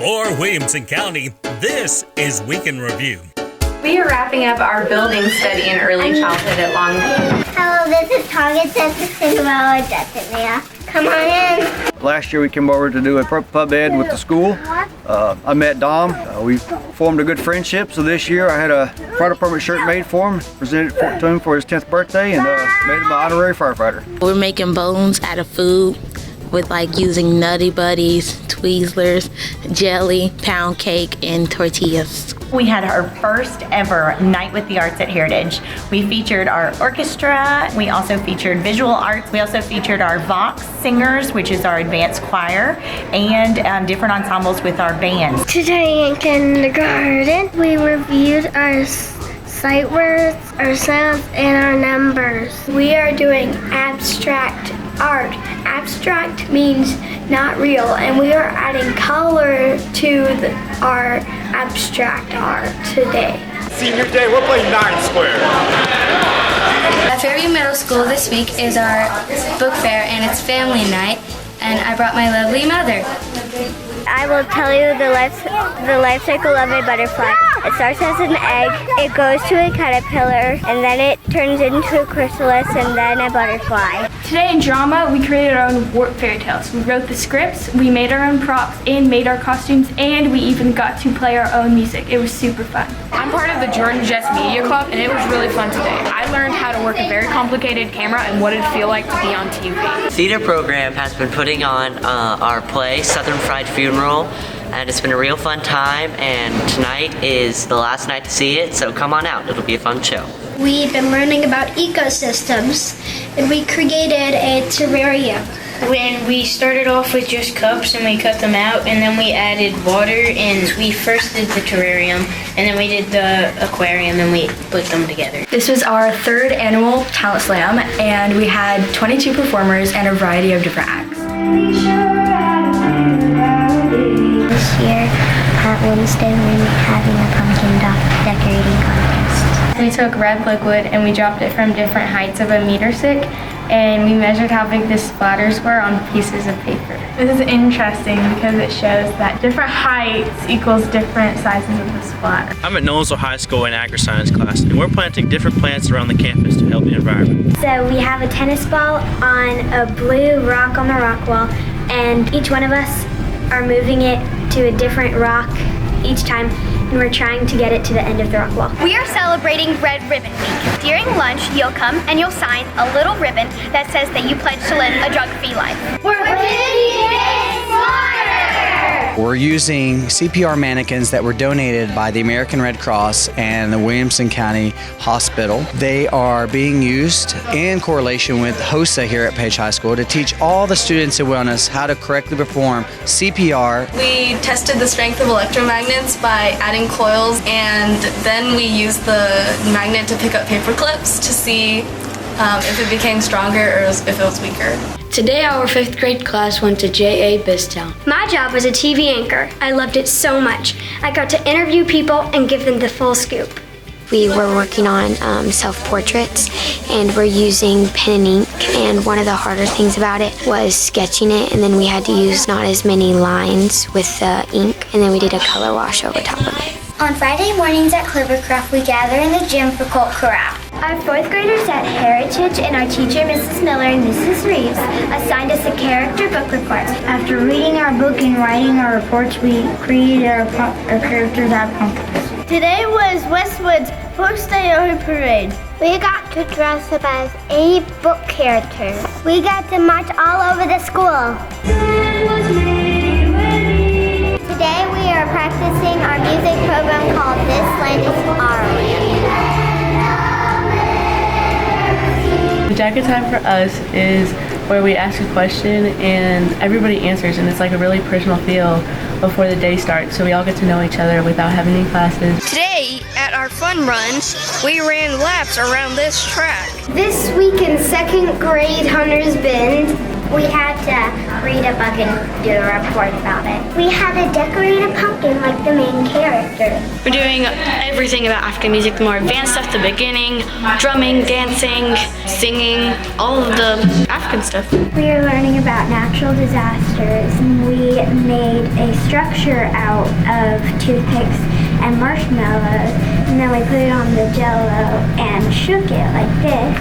For Williamson County, this is Week in Review. We are wrapping up our building study in early childhood at Longview. Hello, this is Target Cinderella Destiny. Come on in. Last year we came over to do a pub ed with the school. I met Dom. We formed a good friendship. So this year I had a fire department shirt made for him, presented it to him for his 10th birthday, and made him an honorary firefighter. We're making bones out of food with using Nutty Buddies, Twizzlers, jelly, pound cake, and tortillas. We had our first ever Night with the Arts at Heritage. We featured our orchestra. We also featured visual arts. We also featured our Vox singers, which is our advanced choir, and different ensembles with our bands. Today in kindergarten, we reviewed our sight words, our sounds, and our numbers. We are doing abstract art. Abstract means not real, and we are adding color to our abstract art today. Senior day, we're playing 9 Square. At Fairview Middle School this week is our book fair, and it's family night, and I brought my lovely mother. I will tell you the life cycle of a butterfly. It starts as an egg, it goes to a caterpillar, and then it turns into a chrysalis, and then a butterfly. Today in drama, we created our own warp fairy tales. We wrote the scripts, we made our own props, and made our costumes, and we even got to play our own music. It was super fun. I'm part of the Jordan Jess Media Club, and it was really fun today. I learned how to work a very complicated camera and what it'd feel like to be on TV. The theater program has been putting on our play, Southern Fried Funeral, and it's been a real fun time, and tonight is the last night to see it, so come on out. It'll be a fun show. We've been learning about ecosystems, and we created a terrarium. When we started off with just cups and we cut them out, and then we added water, and we first did the terrarium, and then we did the aquarium, and we put them together. This was our 3rd annual talent slam, and we had 22 performers and a variety of different acts. This year at Winston, we're having a pumpkin decorating contest. We took red liquid and we dropped it from different heights of a meter stick, and we measured how big the splatters were on pieces of paper. This is interesting because it shows that different heights equals different sizes of the splatter. I'm at Nolensville High School in agri-science class, and we're planting different plants around the campus to help the environment. So we have a tennis ball on a blue rock on the rock wall, and each one of us are moving it to a different rock each time, and we're trying to get it to the end of the rock wall. We are celebrating Red Ribbon Week. During lunch, you'll come and you'll sign a little ribbon that says that you pledge to live a drug-free life. We're 50 days smarter! We're using CPR mannequins that were donated by the American Red Cross and the Williamson County Hospital. They are being used in correlation with HOSA here at Page High School to teach all the students in wellness how to correctly perform CPR. We tested the strength of electromagnets by adding coils, and then we used the magnet to pick up paper clips to see if it became stronger or if it was weaker. Today our 5th grade class went to J.A. Bistown. My job was a TV anchor. I loved it so much. I got to interview people and give them the full scoop. We were working on self-portraits, and we're using pen and ink, and one of the harder things about it was sketching it, and then we had to use not as many lines with the ink, and then we did a color wash over top of it. On Friday mornings at Clovercroft, we gather in the gym for cult corral. Our 4th graders at Heritage and our teacher, Mrs. Miller and Mrs. Reeves, assigned us a character book report. After reading our book and writing our reports, we created our characters out of pumpkins. Today was Westwood's first day of parade. We got to dress up as 8 book characters. We got to march all over the school. Today we are practicing our music program called This Land is Our Land. The jacket time for us is where we ask a question and everybody answers, and it's like a really personal feel before the day starts, so we all get to know each other without having any classes. Today at our fun runs, we ran laps around this track. This week in 2nd grade Hunters Bend, we had to read a book and do a report about it. We had to decorate a pumpkin like the main character. We're doing everything about African music, the more advanced stuff, the beginning, drumming, dancing, singing, all of the African stuff. We are learning about natural disasters, and we made a structure out of toothpicks and marshmallows, and then we put it on the Jell-O and shook it like this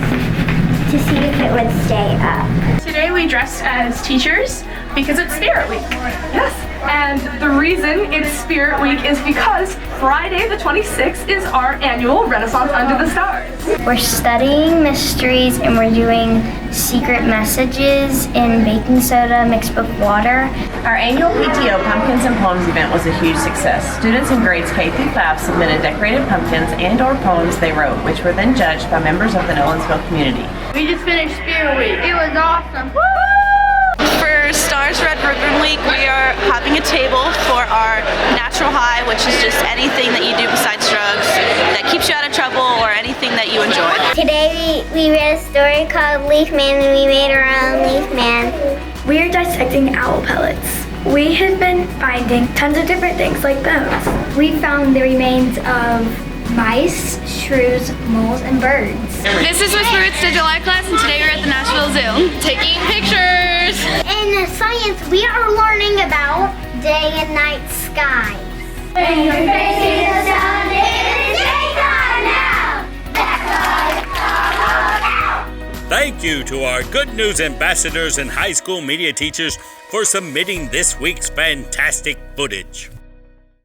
to see if it would stay up. Today we dressed as teachers because it's Spirit Week. Yes, and the reason it's Spirit Week is because Friday the 26th is our annual Renaissance Under the Stars. We're studying mysteries and we're doing secret messages in baking soda mixed with water. Our annual PTO Pumpkins and Poems event was a huge success. Students in grades K through 5 submitted decorated pumpkins and/or poems they wrote, which were then judged by members of the Nolensville community. We just finished Spirit Week. It was awesome. For Stars Red Ribbon Week, we are having a table for our natural high, which is just anything that you do besides drugs that keeps you out of trouble or anything that you enjoy. Today we read a story called Leaf Man and we made our own Leaf Man. We are dissecting owl pellets. We have been finding tons of different things like bones. We found the remains of mice, shrews, moles, and birds. This is Whisper Roots to July class, and today we're at the Nashville Zoo taking pictures. In science, we are learning about day and night skies. When you're facing the sun, it is daytime now. Thank you to our Good News ambassadors and high school media teachers for submitting this week's fantastic footage.